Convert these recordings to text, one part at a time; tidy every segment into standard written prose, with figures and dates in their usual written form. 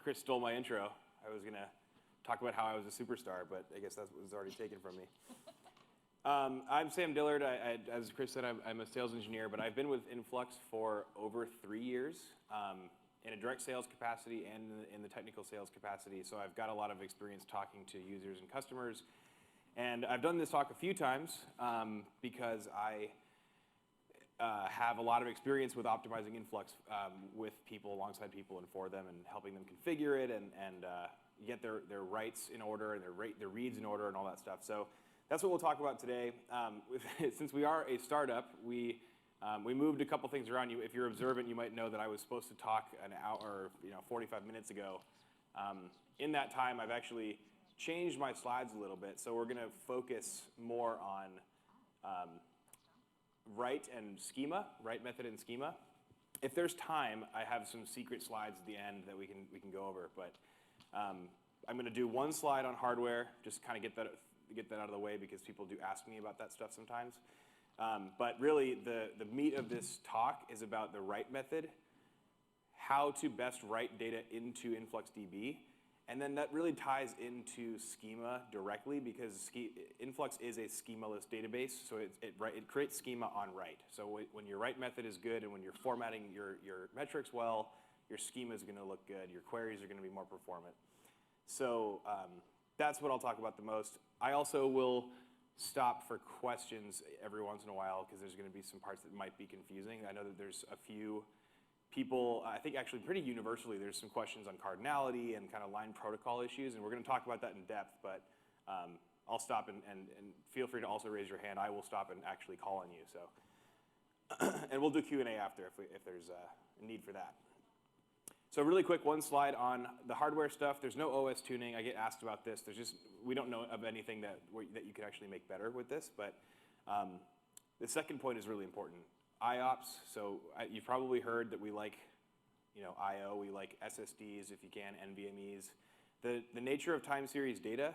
Chris stole my intro. I was going to talk about how I was a superstar, but I guess that was already taken from me. I'm Sam Dillard. As Chris said, I'm a sales engineer, but I've been with Influx for over 3 years in a direct sales capacity and in the technical sales capacity. So I've got a lot of experience talking to users and customers. And I've done this talk a few times because I have a lot of experience with optimizing Influx with people, alongside people, and for them, and helping them configure it and get their writes in order and their reads in order and all that stuff. So that's what we'll talk about today. Since we are a startup, we moved a couple things around. If you're observant, you might know that I was supposed to talk an hour, 45 minutes ago. In that time, I've actually changed my slides a little bit. So we're going to focus more on write and schema, write method and schema. If there's time, I have some secret slides at the end that we can go over. But I'm going to do one slide on hardware, just kind of get that out of the way because people do ask me about that stuff sometimes. But really, the meat of this talk is about the write method, how to best write data into InfluxDB, and then that really ties into schema directly because Influx is a schemaless database, so it creates schema on write. So when your write method is good and when you're formatting your metrics well, your schema is going to look good, your queries are going to be more performant. So that's what I'll talk about the most. I also will stop for questions every once in a while because there's going to be some parts that might be confusing. I know that there's a few people, I think actually pretty universally, there's some questions on Cardinality and kind of Lyon Protocol issues, and we're going to talk about that in depth, but I'll stop and feel free to also raise your hand. I will stop and actually call on you. So, and we'll do Q&A after if there's a need for that. So really quick, one slide on the hardware stuff. There's no OS tuning. I get asked about this. We don't know of anything that you could actually make better with this, but the second point is really important. IOPS, so you've probably heard that we like I/O, we like SSDs if you can, NVMEs. The nature of time series data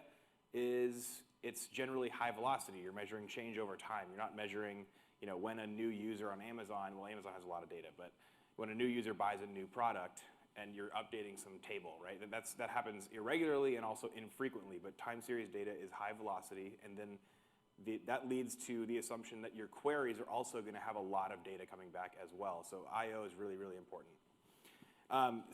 is it's generally high velocity. You're measuring change over time. You're not measuring when a new user on Amazon, well, Amazon has a lot of data, but when a new user buys a new product and you're updating some table, right? That happens irregularly and also infrequently, but time series data is high velocity, and then that leads to the assumption that your queries are also going to have a lot of data coming back as well. So I/O is really, really important.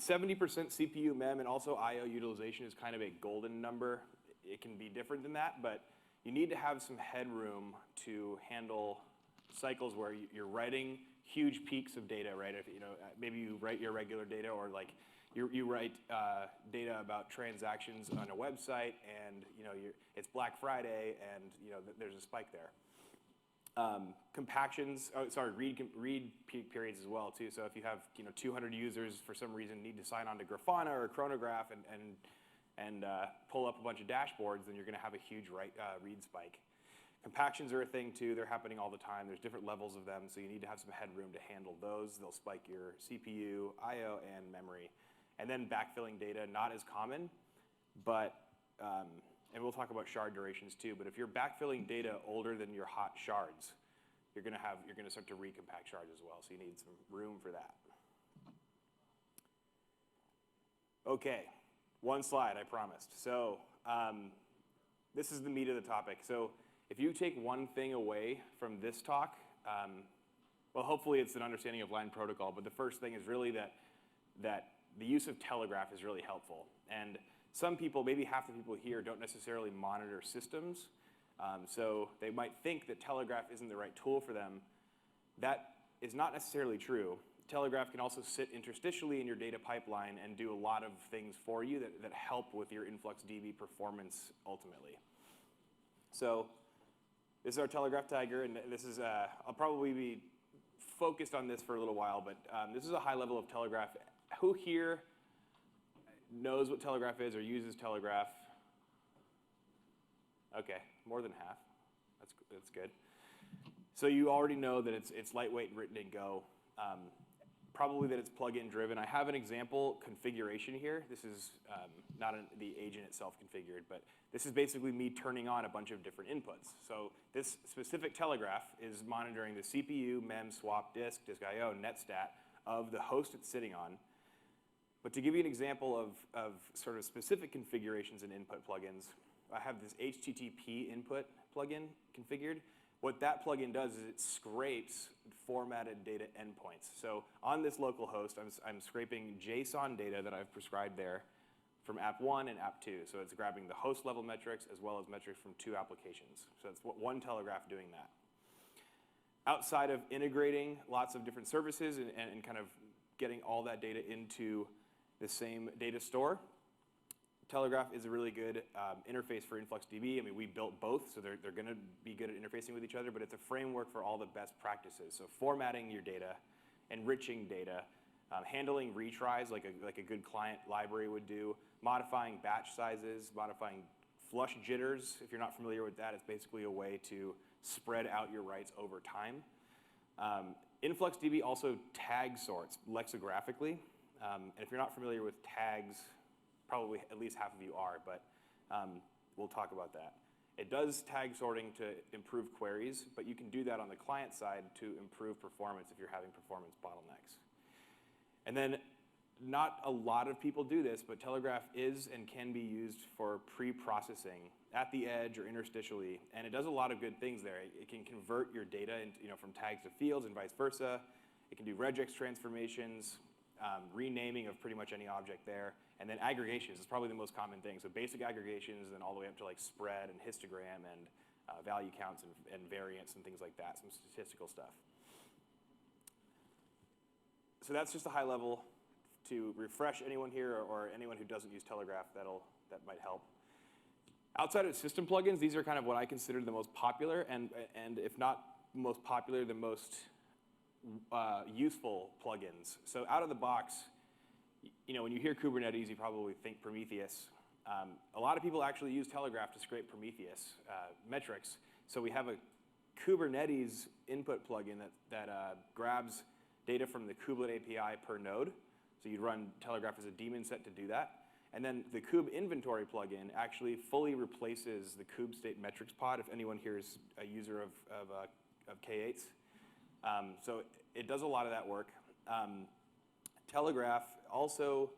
70% CPU mem and also I/O utilization is kind of a golden number. It can be different than that, but you need to have some headroom to handle cycles where you're writing huge peaks of data, right? If maybe you write your regular data, or like you write data about transactions on a website, and it's Black Friday, and there's a spike there. Compactions, read peak periods as well too. So if you have 200 users for some reason need to sign on to Grafana or Chronograph and pull up a bunch of dashboards, then you're going to have a huge read spike. Compactions are a thing too. They're happening all the time. There's different levels of them, so you need to have some headroom to handle those. They'll spike your CPU, I/O, and memory. And then backfilling data, not as common, but, and we'll talk about shard durations too, but if you're backfilling data older than your hot shards, you're going to start to recompact shards as well, so you need some room for that. Okay, one slide, I promised. So this is the meat of the topic. So if you take one thing away from this talk, well, hopefully it's an understanding of Lyon Protocol, but the first thing is really that the use of Telegraph is really helpful. And some people, maybe half the people here, don't necessarily monitor systems, so they might think that Telegraph isn't the right tool for them. That is not necessarily true. Telegraph can also sit interstitially in your data pipeline and do a lot of things for you that help with your InfluxDB performance ultimately. So this is our Telegraph Tagger, and this is, I'll probably be focused on this for a little while, but this is a high level of Telegraph. Who here knows what Telegraph is or uses Telegraph? Okay, more than half. That's good. So you already know that it's lightweight and written in Go. Probably that it's plugin driven. I have an example configuration here. This is not the agent itself configured, but this is basically me turning on a bunch of different inputs. So this specific Telegraph is monitoring the CPU, mem, swap, disk I/O, netstat of the host it's sitting on. But to give you an example of sort of specific configurations in input plugins, I have this HTTP input plugin configured. What that plugin does is it scrapes formatted data endpoints. So on this local host, I'm scraping JSON data that I've prescribed there from app 1 and app 2. So it's grabbing the host level metrics as well as metrics from 2 applications. So it's one Telegraph doing that. Outside of integrating lots of different services and kind of getting all that data into the same data store, Telegraph is a really good interface for InfluxDB. I mean, we built both, so they're going to be good at interfacing with each other, but it's a framework for all the best practices. So formatting your data, enriching data, handling retries like a good client library would do, modifying batch sizes, modifying flush jitters. If you're not familiar with that, it's basically a way to spread out your writes over time. InfluxDB also tag sorts lexicographically. And if you're not familiar with tags, probably at least half of you are, but we'll talk about that. It does tag sorting to improve queries, but you can do that on the client side to improve performance if you're having performance bottlenecks. And then not a lot of people do this, but Telegraph is and can be used for pre-processing at the edge or interstitially, and it does a lot of good things there. It can convert your data into, from tags to fields and vice versa. It can do regex transformations, renaming of pretty much any object there, and then aggregations is probably the most common thing. So basic aggregations, and then all the way up to like spread and histogram and value counts and variance and things like that, some statistical stuff. So that's just a high level to refresh anyone here or anyone who doesn't use Telegraph. That might help. Outside of system plugins, these are kind of what I consider the most popular, and if not most popular, the most useful plugins. So out of the box, when you hear Kubernetes, you probably think Prometheus. A lot of people actually use Telegraph to scrape Prometheus metrics. So we have a Kubernetes input plugin that grabs data from the kubelet API per node. So you'd run Telegraph as a daemon set to do that. And then the kube inventory plugin actually fully replaces the kube state metrics pod, if anyone here is a user of K8s. So it does a lot of that work. Telegraph also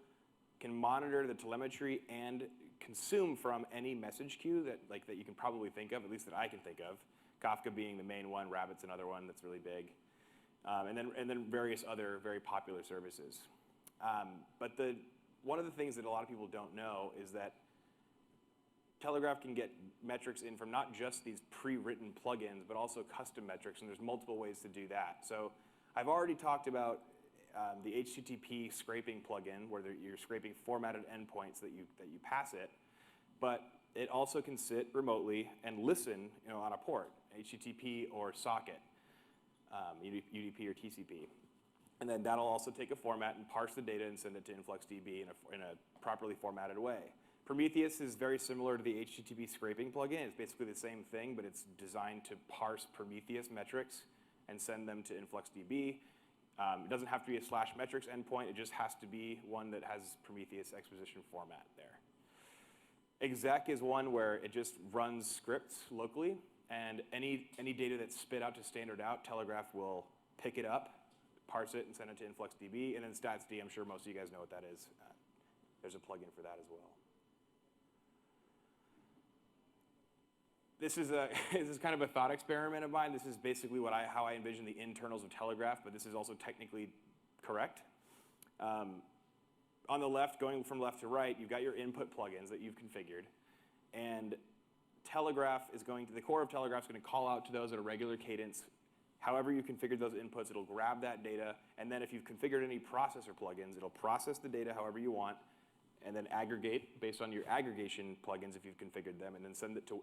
can monitor the telemetry and consume from any message queue that you can probably think of, at least that I can think of. Kafka being the main one, Rabbit's another one that's really big. And then various other very popular services. But one of the things that a lot of people don't know is that Telegraph can get metrics in from not just these pre-written plugins, but also custom metrics, and there's multiple ways to do that. So I've already talked about the HTTP scraping plugin, where you're scraping formatted endpoints that you pass it, but it also can sit remotely and listen on a port, HTTP or socket, UDP or TCP. And then that'll also take a format and parse the data and send it to InfluxDB in a properly formatted way. Prometheus is very similar to the HTTP scraping plugin. It's basically the same thing, but it's designed to parse Prometheus metrics and send them to InfluxDB. It doesn't have to be a /metrics endpoint. It just has to be one that has Prometheus exposition format there. Exec is one where it just runs scripts locally, and any data that's spit out to standard out, Telegraph will pick it up, parse it, and send it to InfluxDB. And then StatsD, I'm sure most of you guys know what that is. There's a plugin for that as well. This is kind of a thought experiment of mine. This is basically how I envision the internals of Telegraph, but this is also technically correct. On the left, going from left to right, you've got your input plugins that you've configured, and the core of Telegraph is going to call out to those at a regular cadence. However you configured those inputs, it'll grab that data, and then if you've configured any processor plugins, it'll process the data however you want, and then aggregate based on your aggregation plugins if you've configured them, and then send it to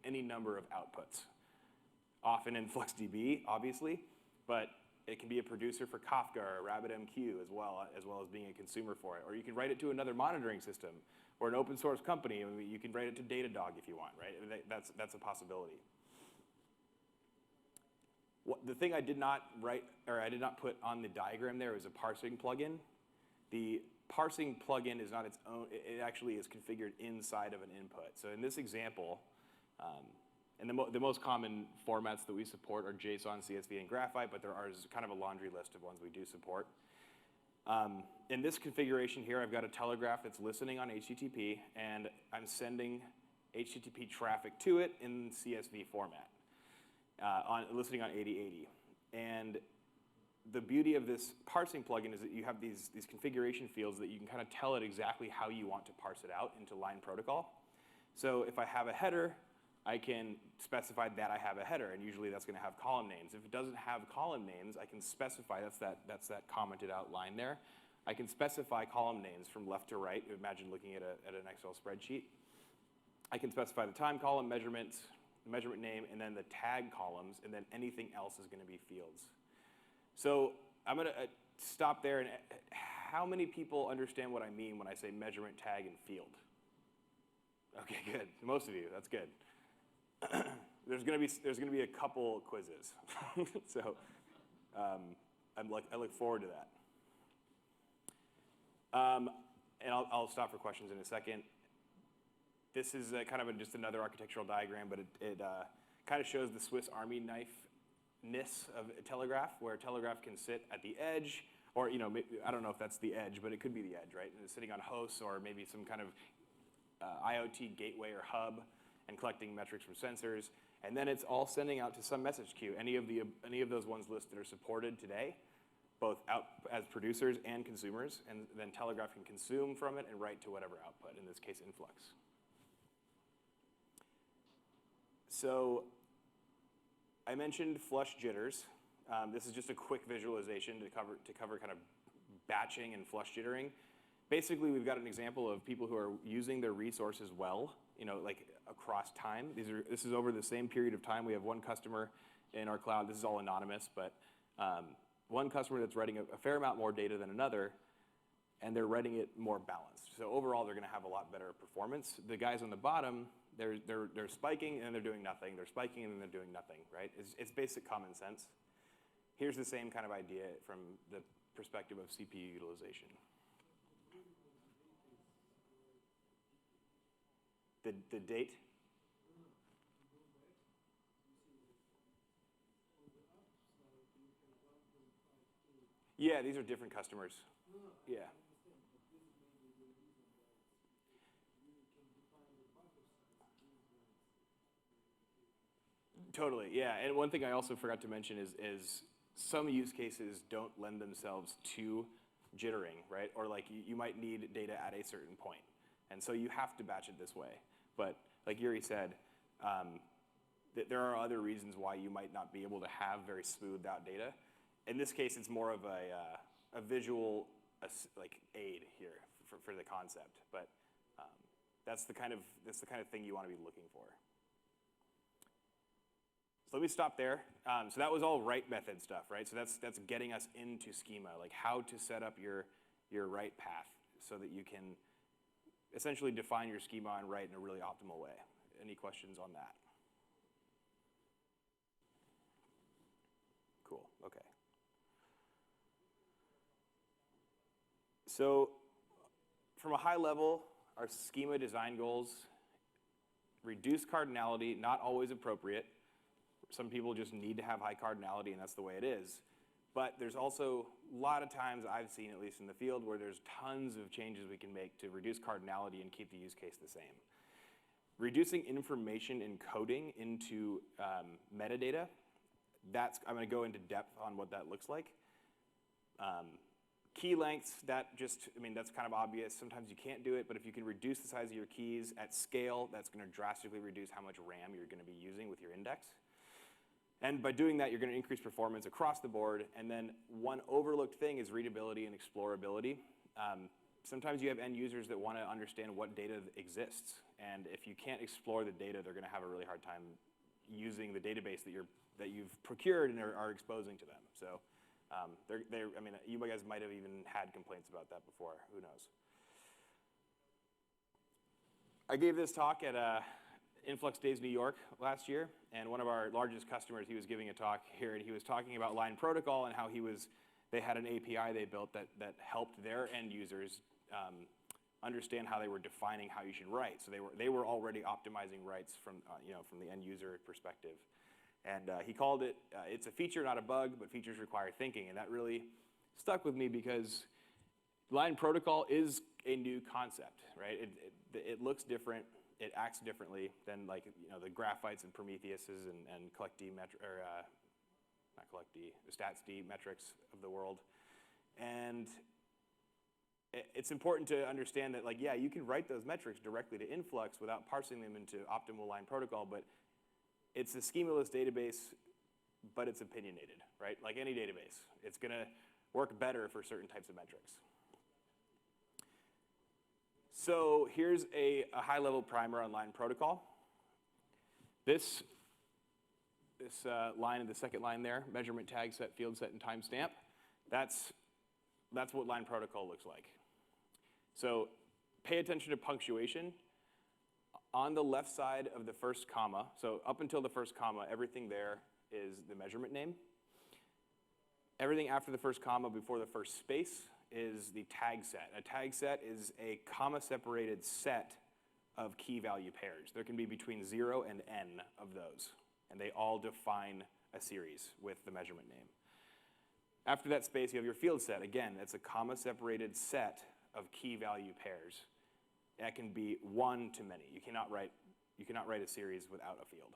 any number of outputs. Often in InfluxDB, obviously, but it can be a producer for Kafka or RabbitMQ as well as being a consumer for it. Or you can write it to another monitoring system or an open source company. I mean, you can write it to Datadog if you want, right? That's a possibility. The thing I did not put on the diagram there is a parsing plugin. The parsing plugin is not its own. It actually is configured inside of an input. So in this example, and the most common formats that we support are JSON, CSV, and Graphite, but there is kind of a laundry list of ones we do support. In this configuration here, I've got a Telegraph that's listening on HTTP, and I'm sending HTTP traffic to it in CSV format, listening on 8080. And the beauty of this parsing plugin is that you have these configuration fields that you can kind of tell it exactly how you want to parse it out into Lyon Protocol. So if I have a header, I can specify that I have a header, and usually that's going to have column names. If it doesn't have column names, I can specify, that's that commented out line there. I can specify column names from left to right. Imagine looking at an Excel spreadsheet. I can specify the time column, measurement, the measurement name, and then the tag columns, and then anything else is going to be fields. So I'm going to stop there. And how many people understand what I mean when I say measurement, tag, and field? Okay, good. Most of you. That's good. There's going to be a couple quizzes, so I look forward to that. And I'll stop for questions in a second. This is kind of just another architectural diagram, but it kind of shows the Swiss Army knife-ness of a Telegraph, where a Telegraph can sit at the edge, or I don't know if that's the edge, but it could be the edge, right? And it's sitting on hosts, or maybe some kind of IoT gateway or hub, and collecting metrics from sensors, and then it's all sending out to some message queue. Any of those ones listed are supported today, both out as producers and consumers, and then Telegraph can consume from it and write to whatever output, in this case, Influx. So I mentioned flush jitters. This is just a quick visualization to cover kind of batching and flush jittering. Basically, we've got an example of people who are using their resources well, like across time. This is over the same period of time. We have one customer in our cloud. This is all anonymous, but one customer that's writing a fair amount more data than another, and they're writing it more balanced. So overall, they're going to have a lot better performance. The guys on the bottom, they're spiking and they're doing nothing. They're spiking and they're doing nothing, right? It's basic common sense. Here's the same kind of idea from the perspective of CPU utilization. The date? Yeah, these are different customers. Yeah. Totally, yeah. And one thing I also forgot to mention is some use cases don't lend themselves to jittering, right? Or like you might need data at a certain point. And so you have to batch it this way. But like Yuri said, there are other reasons why you might not be able to have very smoothed out data. In this case, it's more of a visual like aid here for the concept. But that's the kind of thing you want to be looking for. So let me stop there. So that was all write method stuff, right? So that's getting us into schema, like how to set up your write path so that you can essentially define your schema and write in a really optimal way. Any questions on that? Cool, okay. So from a high level, our schema design goals: reduce cardinality, not always appropriate. Some people just need to have high cardinality, and that's the way it is. But there's also a lot of times I've seen, at least in the field, where there's tons of changes we can make to reduce cardinality and keep the use case the same. Reducing information encoding into metadata, I'm going to go into depth on what that looks like. Key lengths, that's kind of obvious. Sometimes you can't do it, but if you can reduce the size of your keys at scale, that's going to drastically reduce how much RAM you're going to be using with your index. And by doing that, you're going to increase performance across the board. And then one overlooked thing is readability and explorability. Sometimes you have end users that want to understand what data exists. And if you can't explore the data, they're going to have a really hard time using the database that you've procured and are exposing to them. So you guys might have even had complaints about that before. Who knows? I gave this talk at InfluxDays New York last year, and one of our largest customers, he was giving a talk here, and he was talking about Lyon Protocol and how they had an API they built that helped their end users understand how they were defining how you should write. So they were already optimizing writes from the end user perspective. And he called it, it's a feature, not a bug, but features require thinking. And that really stuck with me because Lyon Protocol is a new concept, right? It looks different. It acts differently than like the graphites and Prometheuses and CollectD not CollectD, the StatsD metrics of the world. And it's important to understand that, like, yeah, you can write those metrics directly to Influx without parsing them into optimal Lyon Protocol, but it's a schemaless database, but it's opinionated, right? Like any database. It's going to work better for certain types of metrics. So here's a high-level primer on Lyon Protocol. This line, the second line there, measurement tag set, field set, and timestamp, that's what Lyon Protocol looks like. So pay attention to punctuation. On the left side of the first comma, so up until the first comma, everything there is the measurement name. Everything after the first comma before the first space is the tag set. A tag set is a comma-separated set of key value pairs. There can be between 0 and n of those, and they all define a series with the measurement name. After that space, you have your field set. Again, it's a comma-separated set of key value pairs. That can be one to many. You cannot write a series without a field.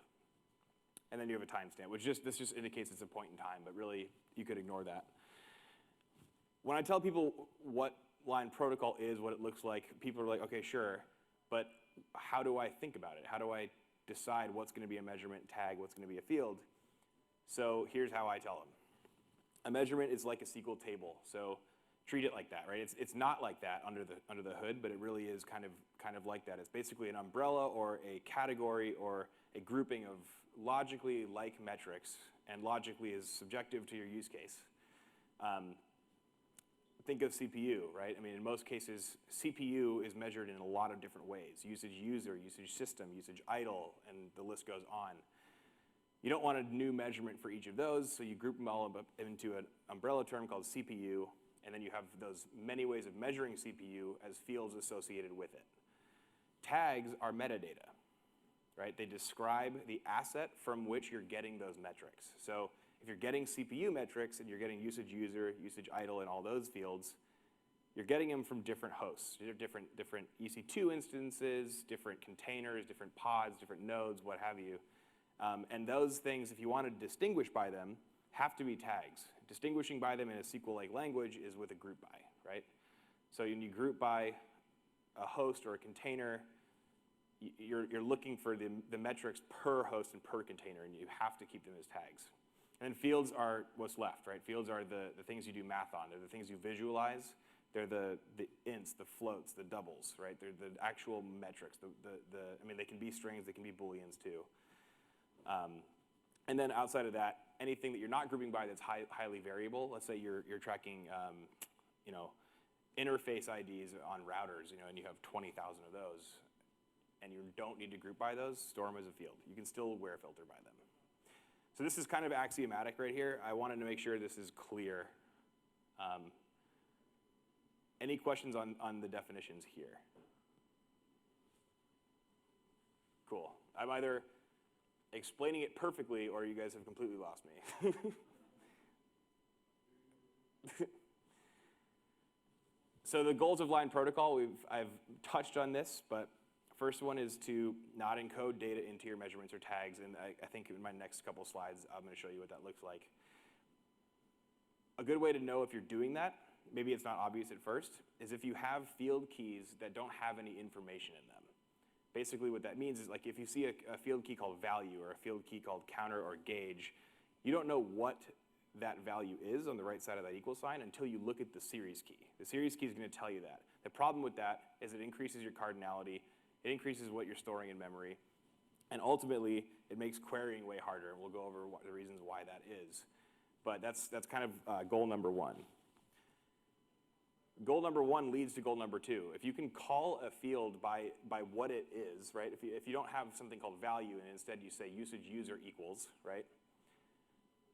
And then you have a timestamp, which this just indicates it's a point in time, but really you could ignore that. When I tell people what Lyon Protocol is, what it looks like, people are like, okay, sure, but how do I think about it? How do I decide what's going to be a measurement tag, what's going to be a field? So here's how I tell them. A measurement is like a SQL table, so treat it like that, right? It's not like that under the hood, but it really is kind of like that. It's basically an umbrella or a category or a grouping of logically like metrics, and logically is subjective to your use case. Think of CPU, right? I mean, in most cases, CPU is measured in a lot of different ways. Usage user, usage system, usage idle, and the list goes on. You don't want a new measurement for each of those, so you group them all up into an umbrella term called CPU, and then you have those many ways of measuring CPU as fields associated with it. Tags are metadata, right? They describe the asset from which you're getting those metrics. So if you're getting CPU metrics and you're getting usage user, usage idle, and all those fields, you're getting them from different hosts, different EC2 instances, different containers, different pods, different nodes, what have you. And those things, if you want to distinguish by them, have to be tags. Distinguishing by them in a SQL-like language is with a group by, right? So when you group by a host or a container, you're looking for the metrics per host and per container, and you have to keep them as tags. And then fields are what's left, right? Fields are the things you do math on. They're the things you visualize. They're the ints, the floats, the doubles, right? They're the actual metrics. I mean, they can be strings, they can be booleans too. And then outside of that, anything that you're not grouping by that's highly variable. Let's say you're tracking, interface IDs on routers, and you have 20,000 of those, and you don't need to group by those. Store them as a field. You can still where filter by them. So this is kind of axiomatic right here. I wanted to make sure this is clear. Any questions on the definitions here? Cool. I'm either explaining it perfectly or you guys have completely lost me. So the goals of Lyon Protocol, I've touched on this, but first one is to not encode data into your measurements or tags, and I think in my next couple slides, I'm going to show you what that looks like. A good way to know if you're doing that, maybe it's not obvious at first, is if you have field keys that don't have any information in them. Basically what that means is, like, if you see a field key called value or a field key called counter or gauge, you don't know what that value is on the right side of that equal sign until you look at the series key. The series key is going to tell you that. The problem with that is it increases your cardinality, it increases what you're storing in memory, and ultimately it makes querying way harder, and we'll go over the reasons why that is. But that's kind of goal number one. Goal number one leads to goal number two. If you can call a field by what it is, right? If you don't have something called value and instead you say usage user equals, right?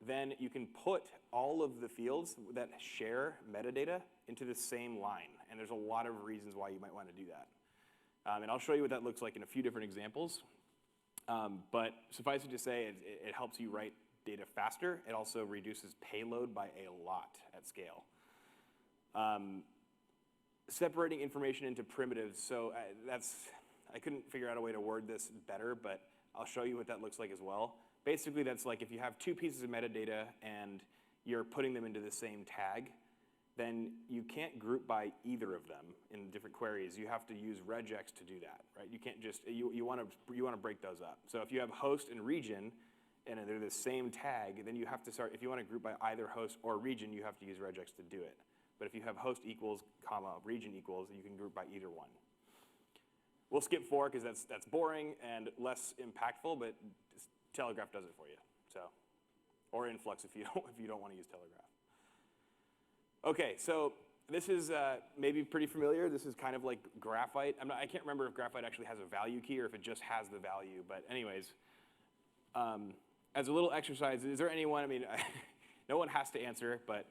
Then you can put all of the fields that share metadata into the same line. And there's a lot of reasons why you might want to do that. And I'll show you what that looks like in a few different examples. But suffice it to say, it helps you write data faster. It also reduces payload by a lot at scale. separating information into primitives. So I couldn't figure out a way to word this better, but I'll show you what that looks like as well. Basically, that's like if you have two pieces of metadata and you're putting them into the same tag, then you can't group by either of them in different queries. You have to use regex to do that, right? You can't just, you want to break those up. So if you have host and region, and they're the same tag, then you have to start, if you want to group by either host or region, you have to use regex to do it. But if you have host equals, comma, region equals, you can group by either one. We'll skip 4 because that's boring and less impactful, but Telegraph does it for you. So, or Influx if you don't want to use Telegraph. Okay, so this is maybe pretty familiar. This is kind of like graphite. I can't remember if graphite actually has a value key or if it just has the value. But anyways, as a little exercise, is there anyone? I mean, no one has to answer, but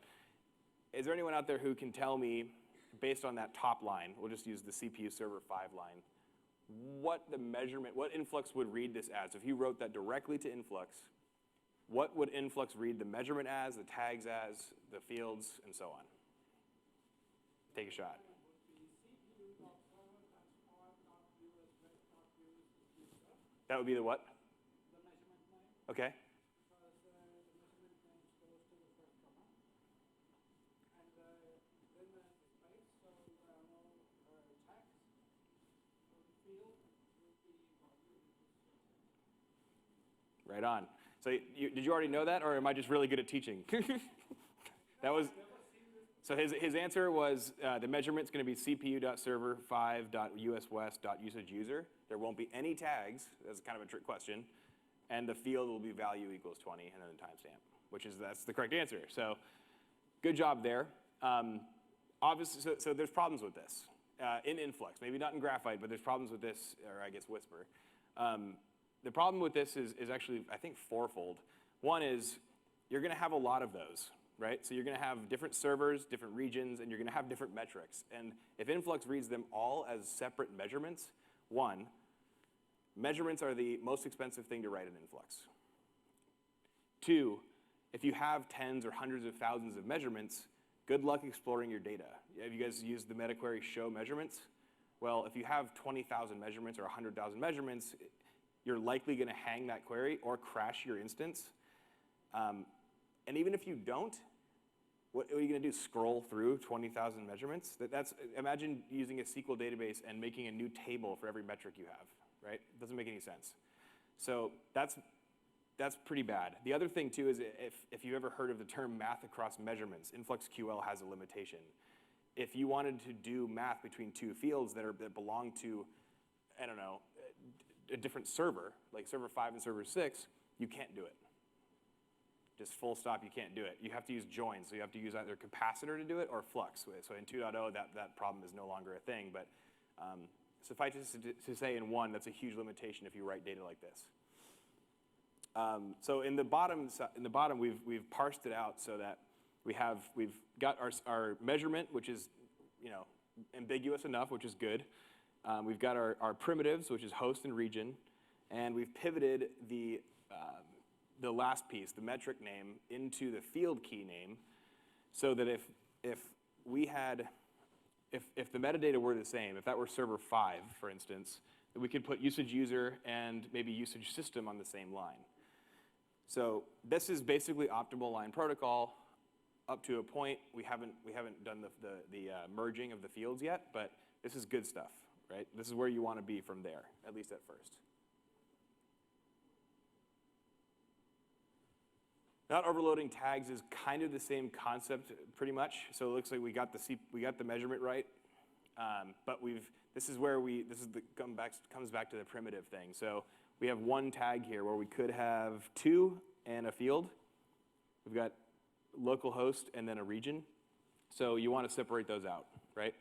is there anyone out there who can tell me, based on that top line, we'll just use the CPU server 5 line, what the measurement, what Influx would read this as? If you wrote that directly to Influx, what would Influx read the measurement as, the tags as, the fields, and so on? Take a shot. That would be the what? The measurement name. Okay. Because the measurement name goes to the first comma. And then the space, so there are no tags. So the field will be value. Right on. So did you already know that, or am I just really good at teaching? That was. So his answer was the measurement's going to be cpu.server5.uswest.usageUser. There won't be any tags. That's kind of a trick question. And the field will be value equals 20 and then the timestamp, that's the correct answer. So good job there. Obviously, so there's problems with this in Influx. Maybe not in Graphite, but there's problems with this, or I guess Whisper. The problem with this is actually, I think, fourfold. One is you're going to have a lot of those, right? So you're going to have different servers, different regions, and you're going to have different metrics. And if Influx reads them all as separate measurements, one, measurements are the most expensive thing to write in Influx. Two, if you have tens or hundreds of thousands of measurements, good luck exploring your data. Have you guys used the meta query show measurements? Well, if you have 20,000 measurements or 100,000 measurements, you're likely going to hang that query or crash your instance. And even if you don't, what are you going to do? Scroll through 20,000 measurements? Imagine using a SQL database and making a new table for every metric you have, right? It doesn't make any sense. So that's pretty bad. The other thing, too, is if you've ever heard of the term math across measurements, InfluxQL has a limitation. If you wanted to do math between two fields that belong to, I don't know, a different server, like server 5 and server 6, you can't do it. Just full stop, you can't do it. You have to use joins, so you have to use either capacitor to do it or flux. So in 2.0, that problem is no longer a thing, but suffice it to say in 1, that's a huge limitation if you write data like this. So in the bottom, we've parsed it out so that we've got our measurement, which is ambiguous enough, which is good. We've got our primitives, which is host and region, and we've pivoted the last piece, the metric name, into the field key name, so that if the metadata were the same, if that were server 5, for instance, that we could put usage user and maybe usage system on the same line. So this is basically optimal Lyon Protocol up to a point. We haven't done the merging of the fields yet, but this is good stuff, right? This is where you want to be from there, at least at first. Not overloading tags is kind of the same concept, pretty much. So it looks like we got the measurement right, but comes back to the primitive thing. So we have one tag here where we could have 2 and a field. We've got localhost and then a region. So you want to separate those out, right?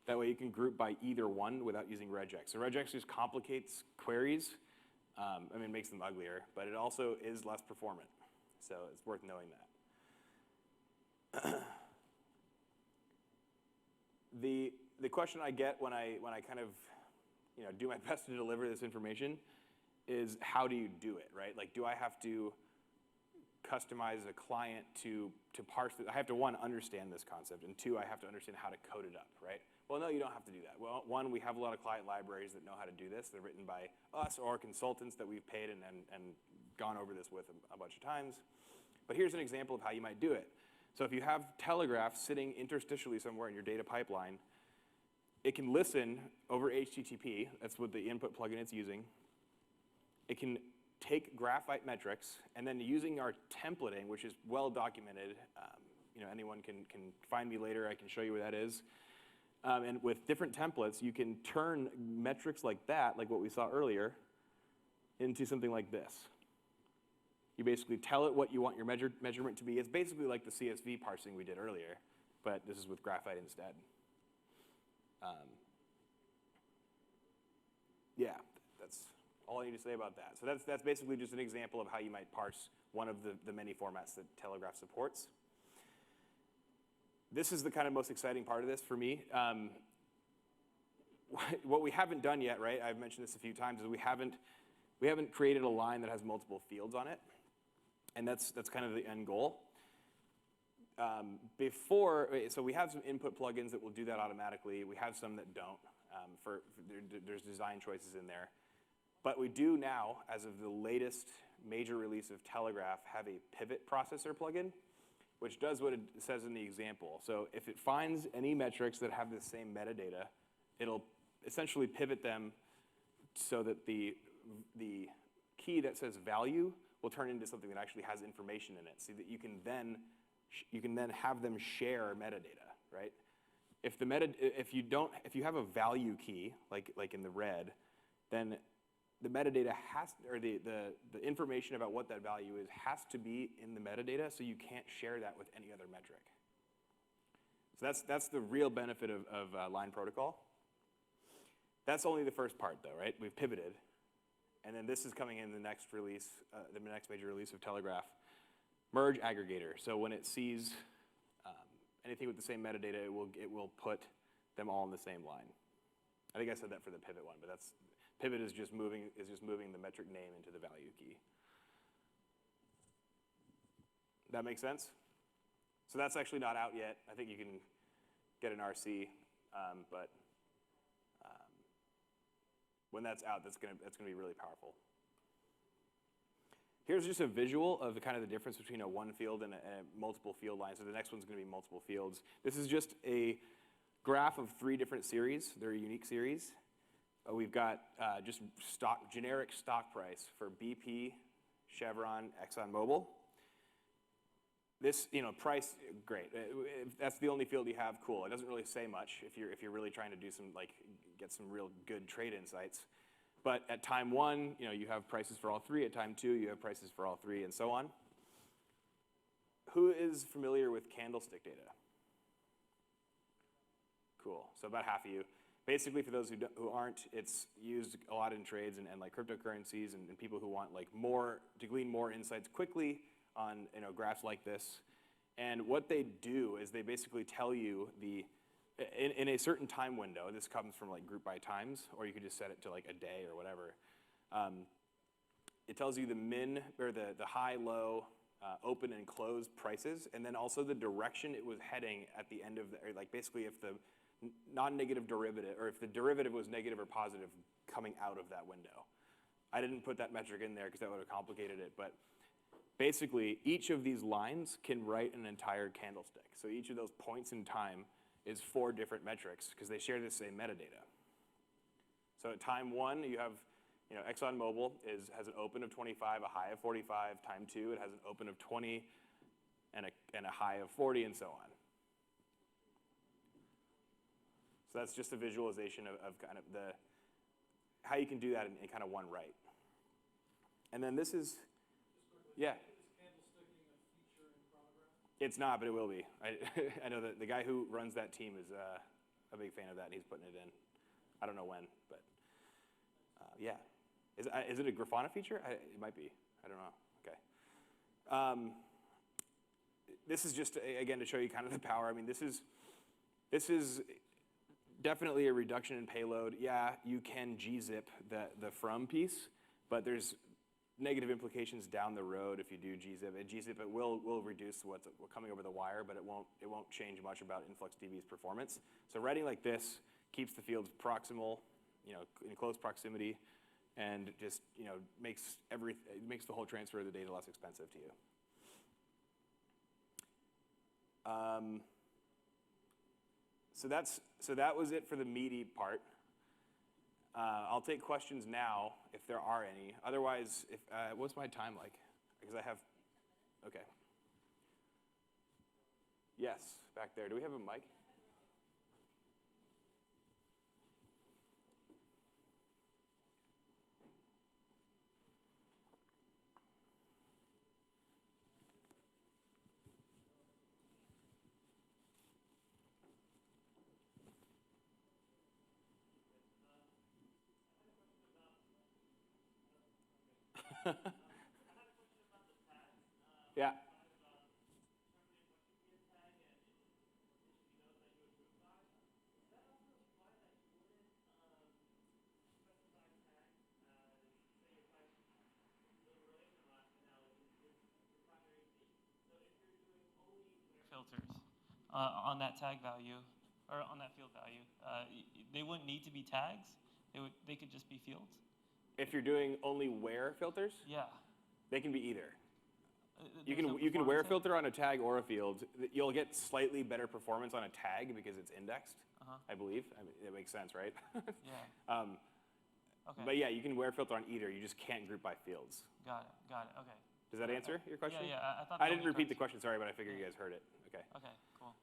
That way you can group by either one without using regex. So regex just complicates queries. It makes them uglier, but it also is less performant. So it's worth knowing that. The question I get when I kind of do my best to deliver this information is, how do you do it, right? Like, do I have to customize a client to parse it? I have to, 1, understand this concept, and 2, I have to understand how to code it up, right? Well, no, you don't have to do that. Well, one, we have a lot of client libraries that know how to do this. They're written by us or consultants that we've paid and gone over this with a bunch of times. But here's an example of how you might do it. So if you have Telegraph sitting interstitially somewhere in your data pipeline, it can listen over HTTP. That's what the input plugin it's using. It can take graphite metrics, and then using our templating, which is well documented, anyone can find me later. I can show you where that is. And with different templates, you can turn metrics like that, like what we saw earlier, into something like this. You basically tell it what you want your measurement to be. It's basically like the CSV parsing we did earlier, but this is with graphite instead. Yeah, that's all I need to say about that. So that's basically just an example of how you might parse one of the many formats that Telegraph supports. This is the kind of most exciting part of this for me. What we haven't done yet, right? I've mentioned this a few times, is we haven't created a line that has multiple fields on it, and that's kind of the end goal. So we have some input plugins that will do that automatically. We have some that don't. There's design choices in there. But we do now, as of the latest major release of Telegraph, have a pivot processor plugin, which does what it says in the example. So if it finds any metrics that have the same metadata, it'll essentially pivot them so that the key that says value will turn into something that actually has information in it, so that you can then have them share metadata, right? If you have a value key, like in the red, then the metadata the information about what that value is has to be in the metadata, so you can't share that with any other metric. So that's the real benefit of Lyon Protocol. That's only the first part, though, right? We've pivoted, and then this is coming in the next release, the next major release of Telegraph. Merge aggregator. So when it sees anything with the same metadata, it will put them all in the same line. I think I said that for the pivot one, but pivot is just moving the metric name into the value key. That make sense? So that's actually not out yet. I think you can get an RC, but when that's out, that's gonna be really powerful. Here's just a visual of the difference between a one field and a multiple field line. So the next one's going to be multiple fields. This is just a graph of 3 different series. They're a unique series. We've got just generic stock price for BP, Chevron, ExxonMobil. This, price, great. If that's the only field you have, cool. It doesn't really say much if you're really trying to do get some real good trade insights. But at time 1, you have prices for all 3. At time 2, you have prices for all 3, and so on. Who is familiar with Candlestick Data? Cool. So about half of you. Basically, for those who aren't, it's used a lot in trades and like cryptocurrencies and people who want to glean more insights quickly on graphs like this. And what they do is they basically tell you in a certain time window. This comes from group by times, or you could just set it to a day or whatever. It tells you the min or the high, low, open and close prices, and then also the direction it was heading at the end of basically if the non-negative derivative, or if the derivative was negative or positive coming out of that window. I didn't put that metric in there because that would have complicated it, but basically each of these lines can write an entire candlestick. So each of those points in time is 4 different metrics because they share the same metadata. So at time 1, you have, ExxonMobil has an open of 25, a high of 45. Time 2, it has an open of 20 and a high of 40, and so on. So that's just a visualization of how you can do that in kind of one write. And then this is, yeah. It's not, but it will be. I know that the guy who runs that team is a big fan of that, and he's putting it in. I don't know when, but yeah. Is it a Grafana feature? It might be. I don't know. Okay. This is just, again, to show you kind of the power. I mean, this is definitely a reduction in payload. Yeah, you can gzip the from piece, but there's negative implications down the road if you do gzip. And gzip it will reduce what's coming over the wire, but it won't change much about InfluxDB's performance. So writing like this keeps the fields proximal, in close proximity, and just makes the whole transfer of the data less expensive to you. So that was it for the meaty part. I'll take questions now if there are any. Otherwise, what's my time like? Because I have, okay. Yes, back there. Do we have a mic? Yeah. Filters on that tag value, or on that field value. They wouldn't need to be tags. They could just be fields. If you're doing only where filters? Yeah. They can be either. You There's no can where performance filter on a tag or a field. You'll get slightly better performance on a tag because it's indexed, I believe. I mean, it makes sense, right? Yeah. Okay. But yeah, you can where filter on either. You just can't group by fields. Got it. Okay. Does that answer your question? Yeah. I thought. I didn't repeat the question, sorry, but I figured you guys heard it. Okay. Okay. Cool.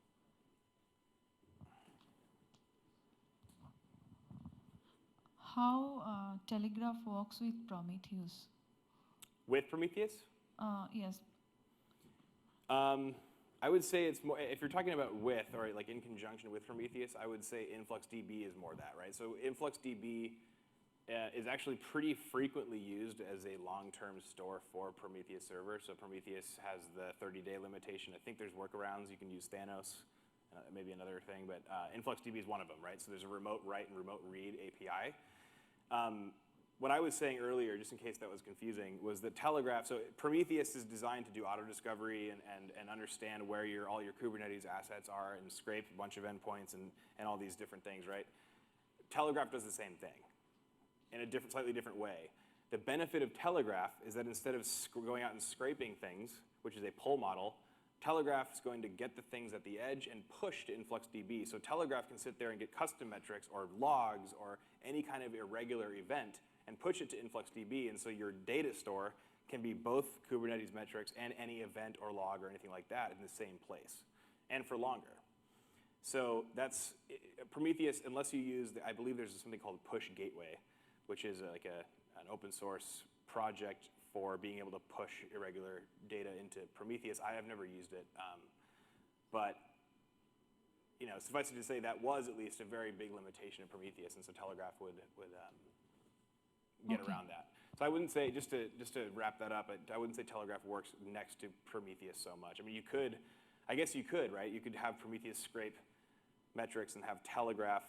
How Telegraph works with Prometheus? With Prometheus? Yes. I would say it's more, if you're talking about with, or like in conjunction with Prometheus, I would say InfluxDB is more that, right? So InfluxDB is actually pretty frequently used as a long-term store for Prometheus server. So Prometheus has the 30-day limitation. I think there's workarounds. You can use Thanos, maybe another thing, but InfluxDB is one of them, right? So there's a remote write and remote read API. What I was saying earlier, just in case that was confusing, was that Telegraph, so Prometheus is designed to do auto-discovery and understand where all your Kubernetes assets are and scrape a bunch of endpoints and all these different things, right? Telegraph does the same thing in a slightly different way. The benefit of Telegraph is that instead of going out and scraping things, which is a pull model, Telegraph is going to get the things at the edge and push to InfluxDB. So Telegraph can sit there and get custom metrics or logs or any kind of irregular event and push it to InfluxDB, and so your data store can be both Kubernetes metrics and any event or log or anything like that in the same place, and for longer. So that's Prometheus, unless you use, I believe there's something called Push Gateway, which is like an open source project for being able to push irregular data into Prometheus. I have never used it, but suffice it to say that was at least a very big limitation of Prometheus, and so Telegraph would get around that. So I wouldn't say, just to wrap that up, I wouldn't say Telegraph works next to Prometheus so much. I mean, I guess you could, right? You could have Prometheus scrape metrics and have Telegraph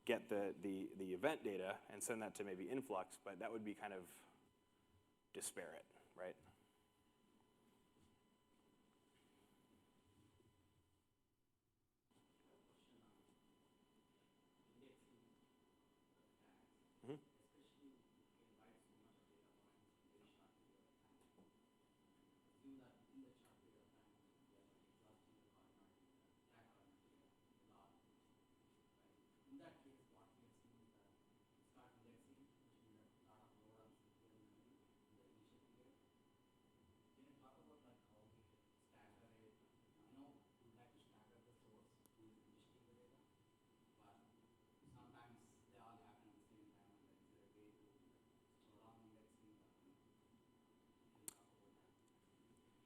get the event data and send that to maybe Influx, but that would be kind of disparate, right?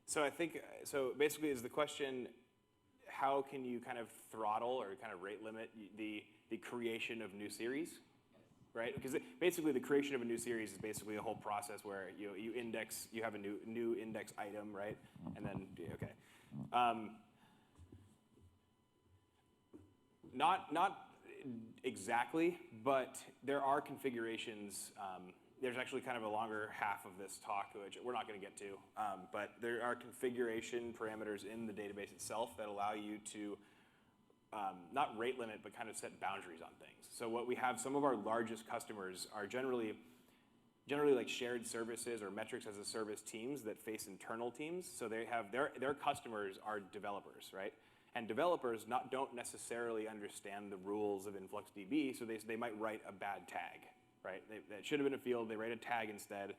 So I think, so basically is the question, how can you kind of throttle or kind of rate limit the creation of new series, right? Because basically the creation of a new series is basically a whole process where you index, you have a new index item, right? And then, okay. Not exactly, but there are configurations there's actually kind of a longer half of this talk, which we're not going to get to, but there are configuration parameters in the database itself that allow you to not rate limit, but kind of set boundaries on things. So what we have, some of our largest customers are generally like shared services or metrics as a service teams that face internal teams. So they have their customers are developers, right? And developers don't necessarily understand the rules of InfluxDB, so they might write a bad tag, right? That should have been a field, they write a tag instead.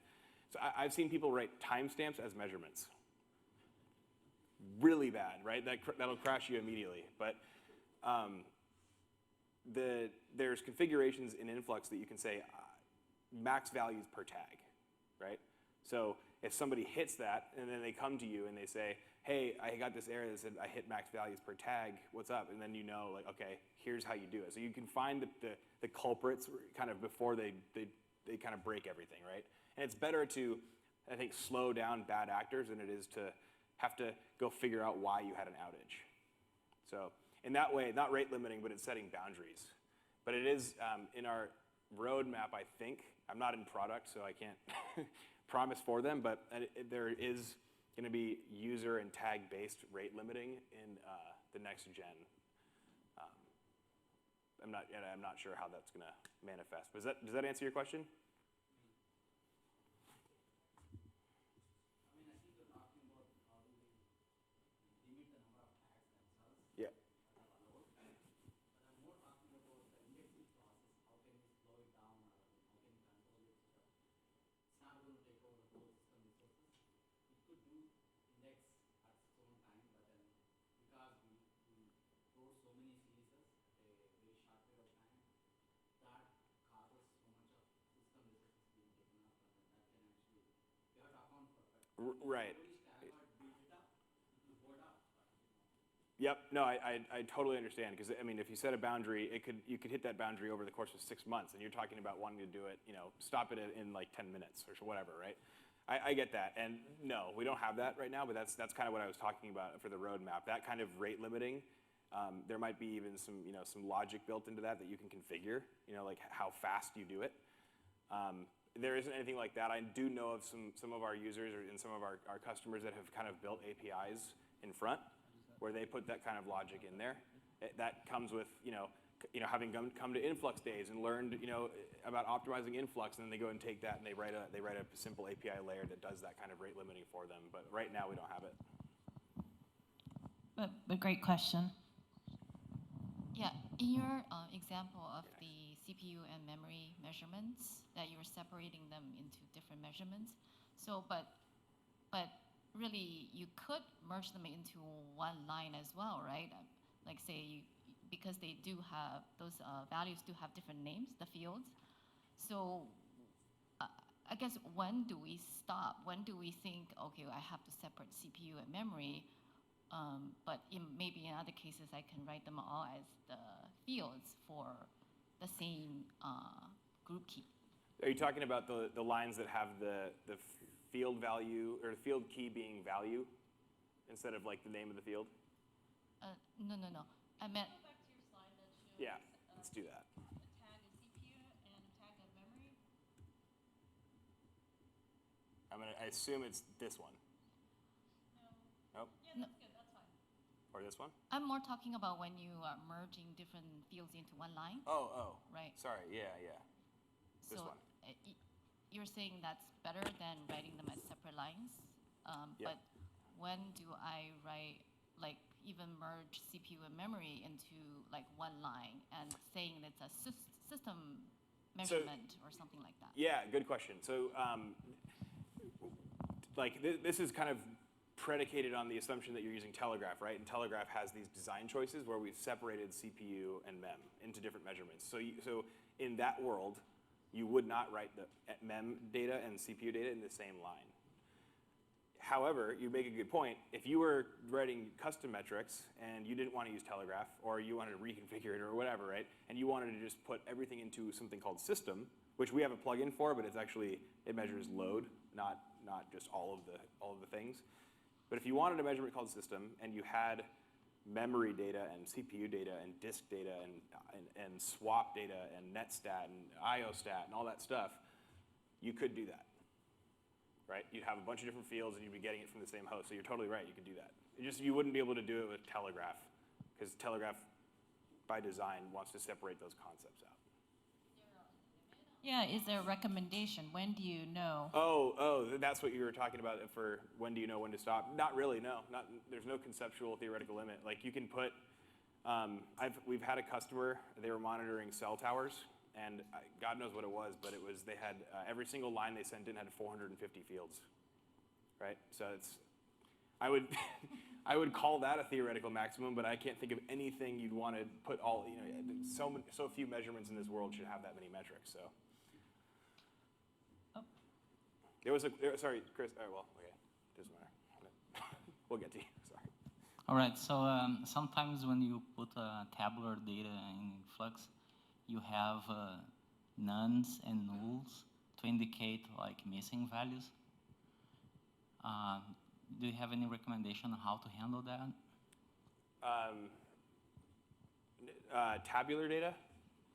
So I've seen people write timestamps as measurements. Really bad, right? That'll crash you immediately. But there's configurations in Influx that you can say max values per tag, right? So if somebody hits that and then they come to you and they say, hey, I got this error that said I hit max values per tag, what's up? And then you know, like, okay, here's how you do it. So you can find the culprits kind of before they kind of break everything, right? And it's better to, I think, slow down bad actors than it is to have to go figure out why you had an outage. So in that way, not rate limiting, but it's setting boundaries. But it is in our roadmap, I think. I'm not in product, so I can't promise for them, but there is going to be user and tag-based rate limiting in the next gen. I'm not sure how that's going to manifest. But does that answer your question? Yeah. Right. Yep. No, I totally understand, because I mean, if you set a boundary, you could hit that boundary over the course of 6 months, and you're talking about wanting to do it, stop it in like 10 minutes or whatever, right? I get that, and no, we don't have that right now, but that's kind of what I was talking about for the roadmap. That kind of rate limiting, there might be even some logic built into that you can configure, like how fast you do it. There isn't anything like that. I do know of some of our users and some of our customers that have kind of built APIs in front, where they put that kind of logic in there. That comes with having come to InfluxDays and learned about optimizing Influx, and then they go and take that and they write a simple API layer that does that kind of rate limiting for them. But right now we don't have it. But great question. Yeah, in your example of the CPU and memory measurements, that you were separating them into different measurements. So, but really, you could merge them into one line as well, right? Like say, because they do have, those values do have different names, the fields. So I guess when do we stop? When do we think, okay, I have to separate CPU and memory, but maybe in other cases I can write them all as the fields for the same group key. Are you talking about the lines that have the field value, or the field key being value, instead of like the name of the field? No. I meant. Go back to your slide that shows. Yeah, let's do that. A tag of CPU and a tag of memory. I assume it's this one. No. Nope. Yeah, that's good. That's fine. Or this one? I'm more talking about when you are merging different fields into one line. Oh. Right. Sorry. Yeah. This So one. you're saying that's better than writing them as separate lines. Yeah. But when do I write, like, even merge CPU and memory into like one line and saying it's a system measurement or something like that? Yeah, good question. So, this is kind of predicated on the assumption that you're using Telegraph, right? And Telegraph has these design choices where we've separated CPU and mem into different measurements. So in that world, you would not write the mem data and CPU data in the same line. However, you make a good point. If you were writing custom metrics and you didn't want to use Telegraph, or you wanted to reconfigure it or whatever, right? And you wanted to just put everything into something called system, which we have a plugin for, but it measures load, not just all of the things. But if you wanted a measurement called system and you had memory data and CPU data and disk data and swap data and netstat and IOStat and all that stuff, you could do that, right? You'd have a bunch of different fields and you'd be getting it from the same host. So you're totally right, you could do that. You wouldn't be able to do it with Telegraph, because Telegraph, by design, wants to separate those concepts out. Yeah, is there a recommendation? When do you know? Oh, that's what you were talking about for when do you know when to stop? Not really, no. There's no conceptual theoretical limit. Like you can put, we've had a customer, they were monitoring cell towers, and God knows what it was, but they had, every single line they sent in had 450 fields, right? So I would call that a theoretical maximum, but I can't think of anything you'd want to put all, so few measurements in this world should have that many metrics, so. There was sorry, Chris, well, okay, doesn't matter. We'll get to you, sorry. All right, so sometimes when you put tabular data in Influx, you have nones and nulls to indicate like missing values. Do you have any recommendation on how to handle that? Tabular data?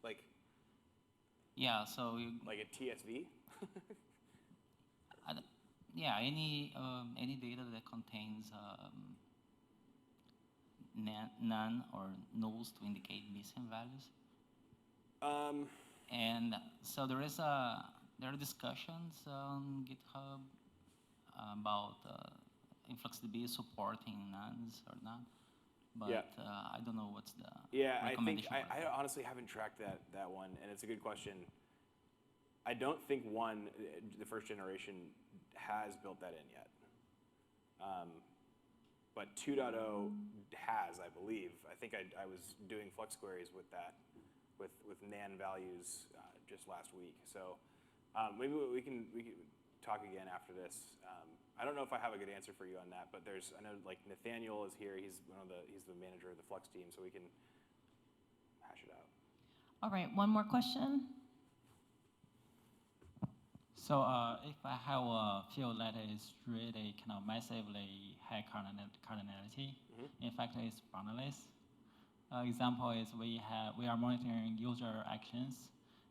Like? Yeah, so like a TSV? Yeah, any data that contains none or nulls to indicate missing values. And so there are discussions on GitHub about InfluxDB supporting nones or not, but yeah. I don't know what's the I recommendation. think I honestly haven't tracked that one, and it's a good question. I don't think the first generation has built that in yet. But 2.0 has, I believe. I think I was doing flux queries with that, with NaN values just last week. So maybe we can talk again after this. I don't know if I have a good answer for you on that, but I know like Nathaniel is here. He's the manager of the Flux team, so we can hash it out. All right, one more question. So if I have a field that is really kind of massively high cardinality, in fact it's boundless. Example is we are monitoring user actions,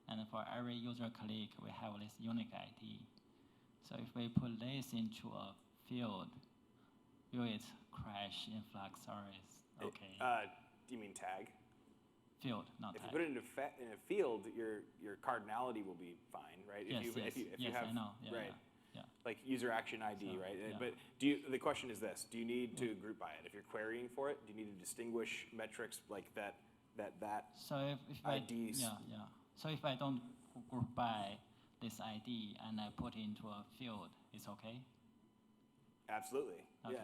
and for every user click we have this unique ID. So if we put this into a field, will it crash Influx or is okay? Do you mean tag? Field, not if tag. If you put it in a field, your cardinality will be fine, right? Yes, if you have, I know. Yeah, right. Yeah. Like user action ID, So, right? yeah. But the question is this: do you need to group by it? If you're querying for it, do you need to distinguish metrics like that? So if IDs. So if I don't group by this ID and I put it into a field, it's okay? Absolutely. Okay.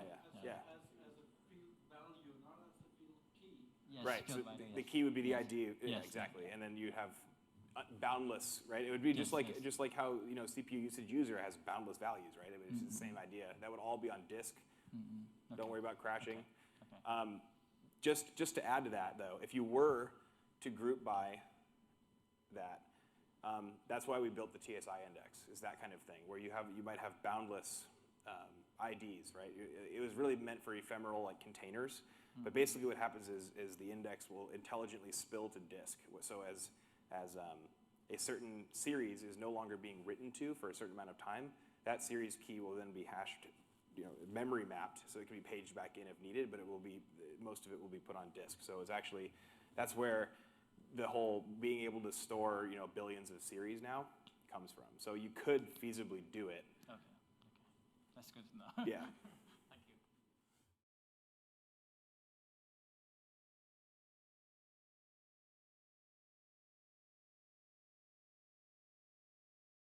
Yeah. As a field value, not as a field key. Yes, Right. So field value, the yes. key would be the ID. Yeah, Yes. exactly. And then you have boundless, right? It would be just like how CPU usage user has boundless values, right? I mean, it's the same idea. That would all be on disk. Okay. Don't worry about crashing. Okay. Just to add to that, though, if you were to group by that, that's why we built the TSI index, is that kind of thing, where you might have boundless IDs, right? It was really meant for ephemeral like containers, but basically what happens is the index will intelligently spill to disk. So as a certain series is no longer being written to for a certain amount of time, that series key will then be hashed, memory mapped, so it can be paged back in if needed, but most of it will be put on disk. So that's where the whole being able to store, billions of series now comes from. So you could feasibly do it. Okay. That's good to know. Yeah.